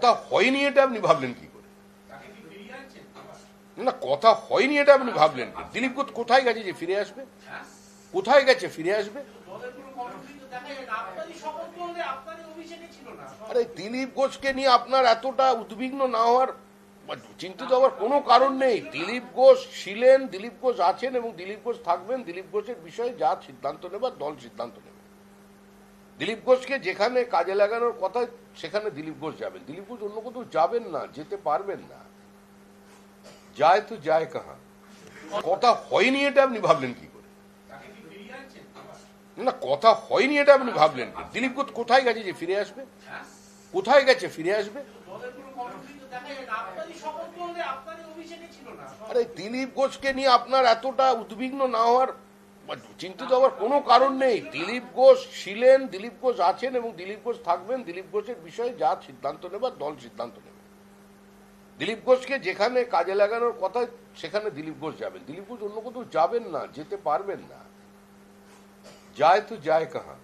কথা হয়নি এটা আপনি ভাবলেন কি করে? না, কথা হয়নি এটা আপনি ভাবলেন কি? দিলীপ ঘোষ কোথায় গেছে যে ফিরে আসবে? কোথায় গেছে ফিরে আসবে? আরে দিলীপ ঘোষকে নিয়ে আপনার এতটা উদ্বিগ্ন না হওয়ার, চিন্তিত হওয়ার কোনো কারণ নেই। দিলীপ ঘোষ ছিলেন, দিলীপ ঘোষ আছেন এবং দিলীপ ঘোষ থাকবেন। দিলীপ ঘোষের বিষয়ে যা সিদ্ধান্ত নেবার দল সিদ্ধান্ত নেবে। দিলীপ ঘোষকে যেখানে কাজে লাগানোর কথা সেখানে দিলীপ ঘোষ যাবেন। দিলীপ ঘোষ অন্য কোথাও যাবেন না, যেতে পারবেন না। যায় তো যায় কাহা। কথা হয়নি এটা আপনি ভাবলেন কি করে? না, কথা হয়নি এটা আপনি ভাবলেন কি? দিলীপ ঘোষ কোথায় গেছে যে ফিরে আসবে? কোথায় গেছে ফিরে আসবে? আরে দিলীপ ঘোষকে নিয়ে আপনার এতটা উদ্বিগ্ন না হওয়ার, চিন্তিত হওয়ার কোনো কারণ নেই। দিলীপ ঘোষ ছিলেন, দিলীপ ঘোষ আছেন এবং দিলীপ ঘোষ থাকবেন। দিলীপ ঘোষের বিষয়ে যা সিদ্ধান্ত নেবার দল সিদ্ধান্ত নেবে। দিলীপ ঘোষকে যেখানে কাজে লাগানোর কথা সেখানে দিলীপ ঘোষ যাবেন। দিলীপ ঘোষ অন্য কোথাও যাবেন না, যেতে পারবেন না। যায় তো যায় কাহা।